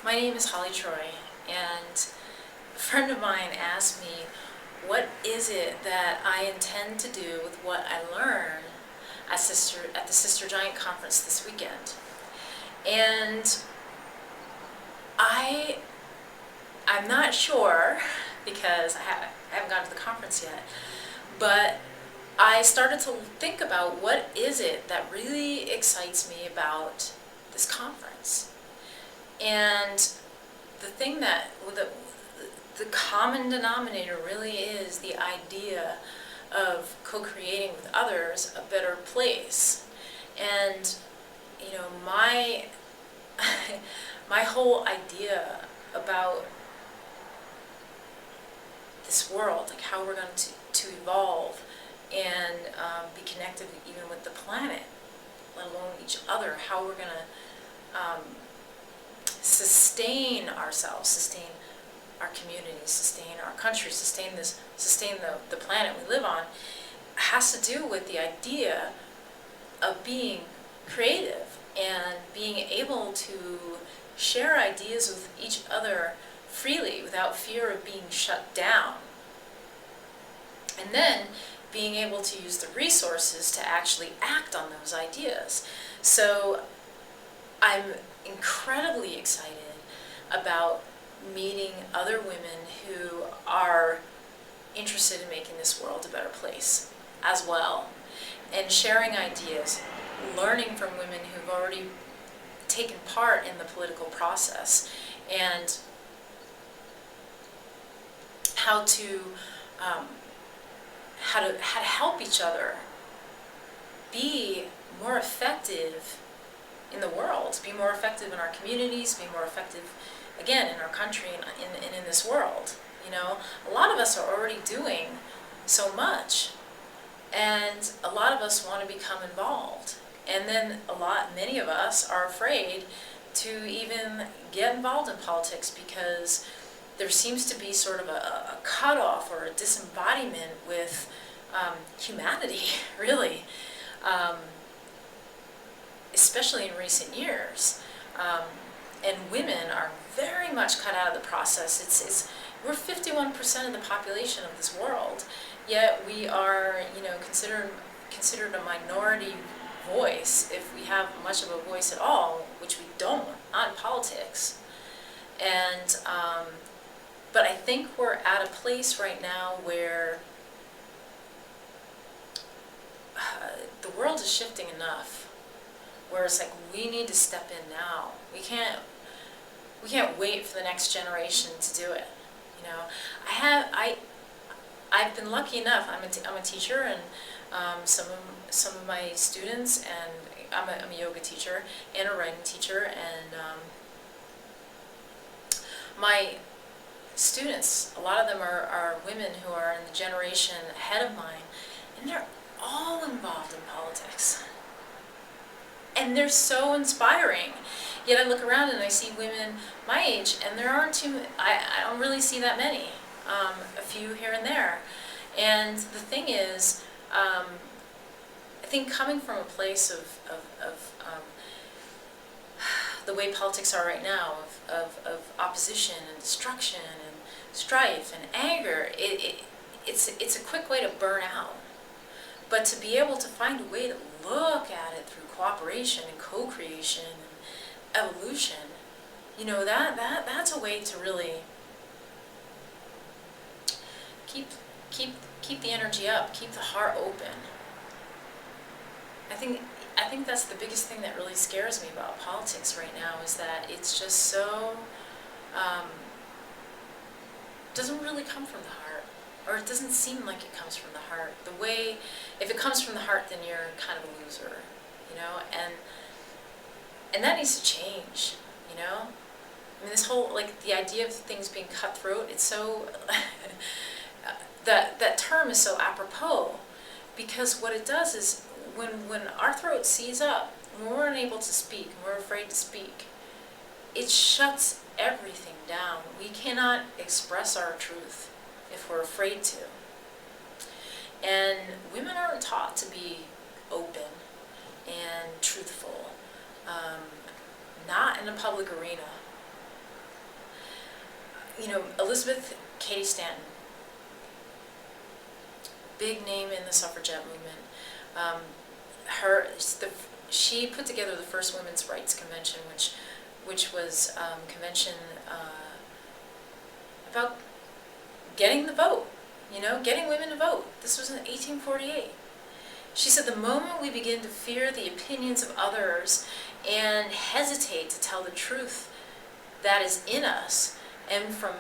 My name is Holly Troy, and a friend of mine asked me, what is it that I intend to do with what I learn at the Sister Giant Conference this weekend? And I'm not sure, because I haven't gone to the conference yet, but I started to think about what is it that really excites me about this conference. And the thing that, the common denominator really is the idea of co-creating with others a better place. And, you know, my whole idea about this world, like how we're going to evolve and be connected even with the planet, let alone each other, how we're going to sustain ourselves, sustain our communities, sustain our country, sustain the planet we live on, has to do with the idea of being creative and being able to share ideas with each other freely without fear of being shut down. And then being able to use the resources to actually act on those ideas. So I'm incredibly excited about meeting other women who are interested in making this world a better place as well, and sharing ideas, learning from women who've already taken part in the political process, and how to help each other be more effective in the world, be more effective in our communities, be more effective, again, in our country and in this world. You know, a lot of us are already doing so much, and a lot of us want to become involved. And then many of us are afraid to even get involved in politics because there seems to be sort of a cutoff or a disembodiment with humanity, really. Especially in recent years, and women are very much cut out of the process. We're 51% of the population of this world, yet we are, you know, considered a minority voice, if we have much of a voice at all, which we don't, not in politics. And but I think we're at a place right now where the world is shifting enough where it's like we need to step in now. We can't wait for the next generation to do it. You know, I've been lucky enough. I'm a teacher, and some of my students, and I'm a yoga teacher and a writing teacher, and my students, a lot of them are women who are in the generation ahead of mine, and they're all involved in politics. And they're so inspiring. Yet I look around and I see women my age, and there aren't I don't really see that many. A few here and there. And the thing is, I think coming from a place of the way politics are right now, of opposition and destruction and strife and anger, it's a quick way to burn out. But to be able to find a way to look at it through cooperation and co-creation and evolution, you know, that's a way to really keep the energy up, keep the heart open. I think that's the biggest thing that really scares me about politics right now, is that it's just so doesn't really come from the heart. Or it doesn't seem like it comes from the heart. If it comes from the heart, then you're kind of a loser, you know? And that needs to change, you know? I mean, this whole, like, the idea of things being cutthroat, it's so, that term is so apropos, because what it does is, when our throat seize up, when we're unable to speak, when we're afraid to speak, it shuts everything down. We cannot express our truth if we're afraid to. And women aren't taught to be open and truthful, not in a public arena. Elizabeth Cady Stanton, big name in the suffragette movement. She put together the first women's rights convention, which was convention about getting the vote, getting women to vote. This was in 1848. She said, the moment we begin to fear the opinions of others and hesitate to tell the truth that is in us, and from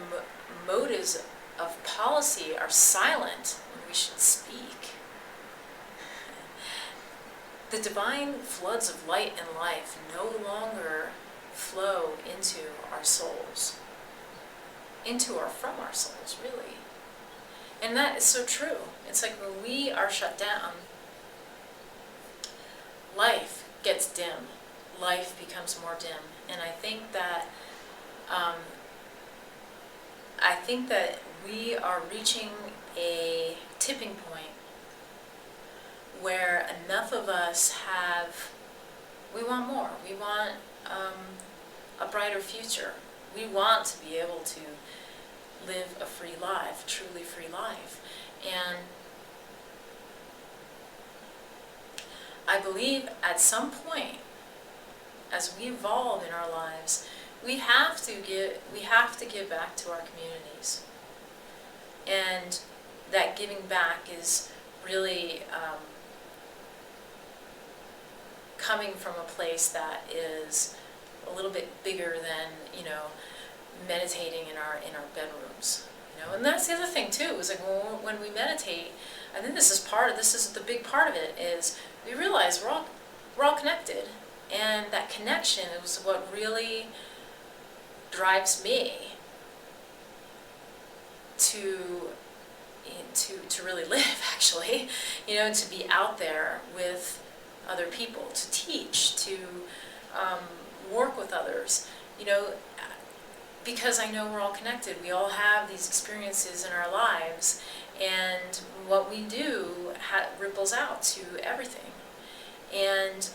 motives of policy are silent when we should speak, the divine floods of light and life no longer flow into our souls, from our souls, really. And that is so true. It's like when we are shut down, life gets dim. Life becomes more dim. And I think that we are reaching a tipping point where enough of us we want more. We want a brighter future. We want to be able to live a free life, truly free life. And I believe at some point, as we evolve in our lives, we have to give back to our communities. And that giving back is really coming from a place that is a little bit bigger than, meditating in our bedrooms. And that's the other thing too, is like when we meditate, I think this is the big part of it, is we realize we're all connected. And that connection is what really drives me to really live, actually, to be out there with other people, to teach, to work with others, because I know we're all connected. We all have these experiences in our lives, and what we do ripples out to everything. And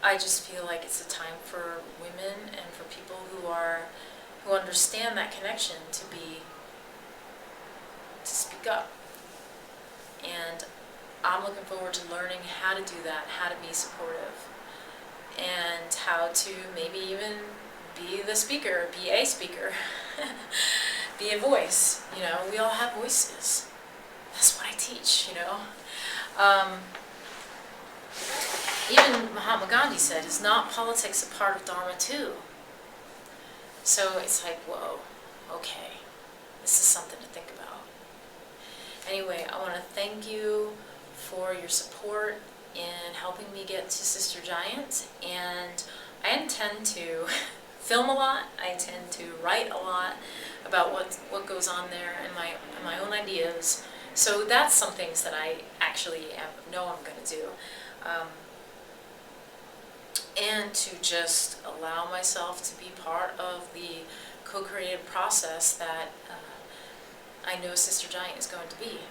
I just feel like it's a time for women and for people who understand that connection to speak up. And I'm looking forward to learning how to do that, how to be supportive, and how to maybe even be a speaker, be a voice. We all have voices. That's what I teach, Even Mahatma Gandhi said, is not politics a part of Dharma too? So it's like, whoa, okay, this is something to think about. Anyway, I want to thank you for your support in helping me get to Sister Giant, and I intend to film a lot. I intend to write a lot about what goes on there and my own ideas. So that's some things that I actually know I'm going to do. And to just allow myself to be part of the co-creative process that I know Sister Giant is going to be.